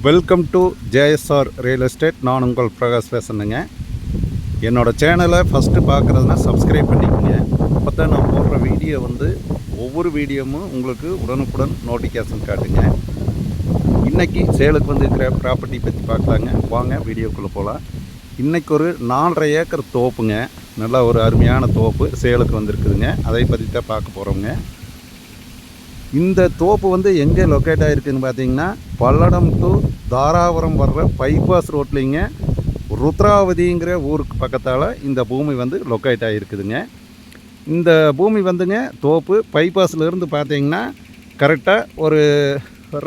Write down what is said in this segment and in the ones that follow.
Welcome to JSR real estate. நான் உங்கள் பிரகாஷ் பேசுகிறேங்க. என்னோடய சேனலை ஃபஸ்ட்டு பார்க்குறதுனா சப்ஸ்கிரைப் பண்ணிக்கோங்க. அப்போ தான் நான் போடுற வீடியோ ஒவ்வொரு வீடியோவும் உங்களுக்கு உடனுக்குடன் நோட்டிஃபிகேஷன் காட்டுங்க. இன்றைக்கி சேலுக்கு இருக்கிற ப்ராப்பர்ட்டி பற்றி பார்க்கலாங்க. வாங்க வீடியோக்குள்ளே போகலாம். இன்றைக்கி ஒரு 4.5 ஏக்கர் தோப்புங்க. நல்லா ஒரு அருமையான தோப்பு சேலுக்கு வந்திருக்குதுங்க. அதை பற்றி தான் பார்க்க போகிறோங்க. இந்த தோப்பு எங்கே லொக்கேட் ஆகிருக்குன்னு பார்த்தீங்கன்னா, பல்லடம் டு தாராபுரம் வர்ற பைபாஸ் ரோட்லிங்க ருத்ராவதிங்கிற ஊருக்கு பக்கத்தால் இந்த பூமி லொக்கேட் ஆகிருக்குதுங்க. இந்த பூமி தோப்பு பைபாஸ்லேருந்து பார்த்தீங்கன்னா கரெக்டாக ஒரு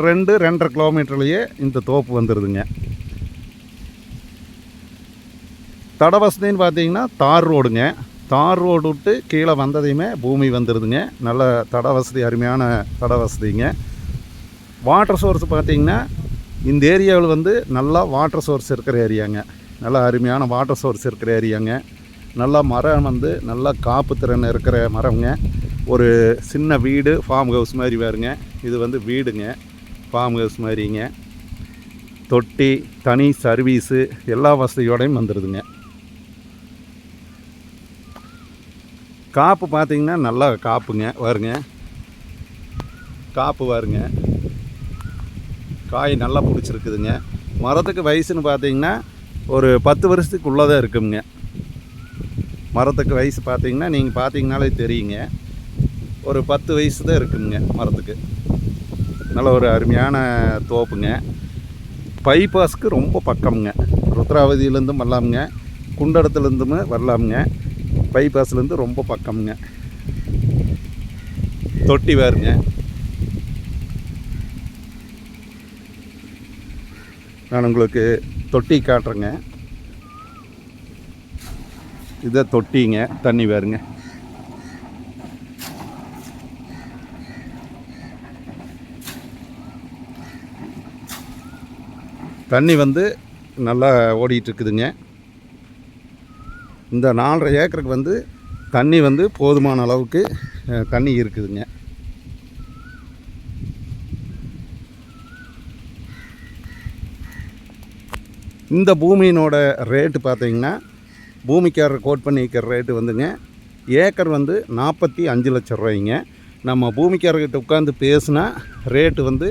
2-2.5 கிலோமீட்டர்லேயே இந்த தோப்பு வந்துடுதுங்க. தட வசதின்னு பார்த்தீங்கன்னா தார் ரோடுங்க. தார் ரோடு விட்டு கீழே வந்ததையுமே பூமி வந்துடுதுங்க. நல்ல தட வசதி, அருமையான தட வசதிங்க. வாட்டர் சோர்ஸ் பார்த்திங்கன்னா இந்த ஏரியாவில் நல்லா வாட்டர் சோர்ஸ் இருக்கிற ஏரியாங்க. நல்லா அருமையான வாட்டர் சோர்ஸ் இருக்கிற ஏரியாங்க. நல்லா மரம் நல்லா காப்பு திறன் இருக்கிற மரங்க. ஒரு சின்ன வீடு, ஃபார்ம் ஹவுஸ் மாதிரி வருங்க. இது வீடுங்க, ஃபார்ம் ஹவுஸ் மாதிரிங்க. தொட்டி, தனி சர்வீஸு எல்லா வசதியோடையும் வந்துடுதுங்க. காப்பு பார்த்திங்கன்னா நல்லா காப்புங்க வருங்க. காப்பு வருங்க. காய் நல்லா பிடிச்சிருக்குதுங்க. மரத்துக்கு வயசுன்னு பார்த்திங்கன்னா ஒரு 10 வருஷத்துக்கு உள்ளதாக இருக்குங்க. மரத்துக்கு வயசு பார்த்திங்கன்னா நீங்கள் பார்த்திங்கனாலே தெரியுங்க. ஒரு 10 வயசு தான் இருக்குங்க மரத்துக்கு. நல்ல ஒரு அருமையான தோப்புங்க. பைபாஸ்க்கு ரொம்ப பக்கம்ங்க. ருத்ராவதியிலேருந்தும் வரலாமுங்க, குண்டடத்துலேருந்துமே வரலாமுங்க. பைபாஸ்லேருந்து ரொம்ப பக்கம்ங்க. தொட்டி வேறுங்க. நான் உங்களுக்கு தொட்டி காட்டுறேங்க. இதை தொட்டிங்க. தண்ணி வேறுங்க. தண்ணி நல்லா ஓடிட்டுருக்குதுங்க. இந்த 4.5 ஏக்கருக்கு தண்ணி போதுமான அளவுக்கு தண்ணி இருக்குதுங்க. இந்த பூமியினோட ரேட்டு பார்த்திங்கன்னா, பூமிக்காரர் கோட் பண்ணிக்கிற ரேட்டு ஏக்கர் 45 லட்சம் ரூபாய்ங்க. நம்ம பூமிக்காரர்கிட்ட உட்காந்து பேசுனா ரேட்டு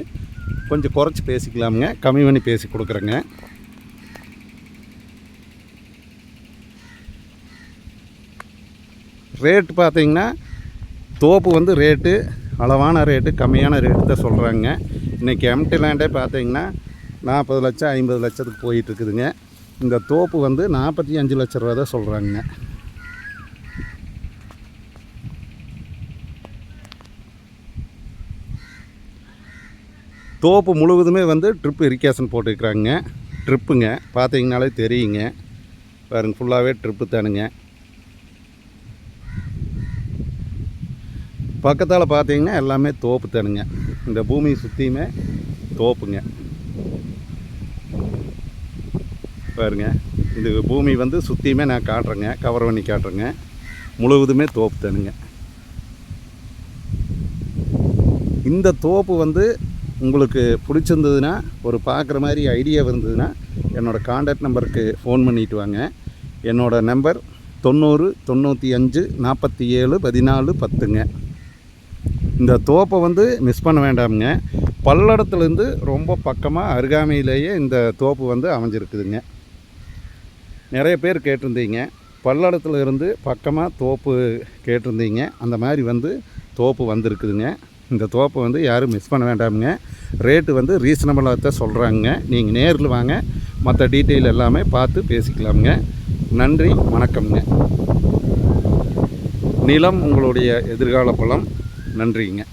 கொஞ்சம் குறைச்சி பேசிக்கலாமுங்க. கம்மி பண்ணி பேசி கொடுக்குறேங்க. ரேட்டு பார்த்திங்கன்னா தோப்பு ரேட்டு அளவான ரேட்டு, கம்மியான ரேட்டு தான் சொல்கிறாங்க. இன்றைக்கி எம்டி லேண்டே பார்த்திங்கன்னா 40 லட்சம் 50 லட்சத்துக்கு போயிட்டுருக்குதுங்க. இந்த தோப்பு 45 லட்ச ரூபா தான் சொல்கிறாங்க. தோப்பு முழுவதுமே ட்ரிப் இரிகேஷன் போட்டுக்கிறாங்க. ட்ரிப்புங்க பார்த்திங்கனாலே தெரியுங்க. பாருங்க, ஃபுல்லாகவே ட்ரிப்பு தானுங்க. பக்கத்தால் பார்த்தீங்கன்னா எல்லாமே தோப்பு தானுங்க. இந்த பூமி சுற்றியுமே தோப்புங்க. பாருங்க, இந்த பூமி சுற்றியுமே நான் காட்டுறேங்க, கவர் பண்ணி காட்டுறேங்க. முழுவதுமே தோப்பு தானுங்க. இந்த தோப்பு உங்களுக்கு பிடிச்சிருந்ததுன்னா, ஒரு பார்க்குற மாதிரி ஐடியா இருந்ததுன்னா என்னோடய கான்டாக்ட் நம்பருக்கு ஃபோன் பண்ணிவிட்டு வாங்க. என்னோடய நம்பர் 90 95 47 14 10ங்க. இந்த தோப்பை மிஸ் பண்ண வேண்டாமுங்க. பல்லடத்துலேருந்து ரொம்ப பக்கமாக அருகாமையிலேயே இந்த தோப்பு அமைஞ்சிருக்குதுங்க. நிறைய பேர் கேட்டிருந்தீங்க, பல்லடத்தில் இருந்து பக்கமாக தோப்பு கேட்டிருந்தீங்க. அந்த மாதிரி தோப்பு வந்திருக்குதுங்க. இந்த தோப்பை யாரும் மிஸ் பண்ண வேண்டாமுங்க. ரேட்டு ரீசனபிளாக தான் சொல்கிறாங்க. நீங்கள் நேரில் வாங்க, மற்ற டீட்டெயில் எல்லாமே பார்த்து பேசிக்கலாமுங்க. நன்றி, வணக்கம்ங்க. நிலம் உங்களுடைய எதிர்கால பலம். நன்றிங்க.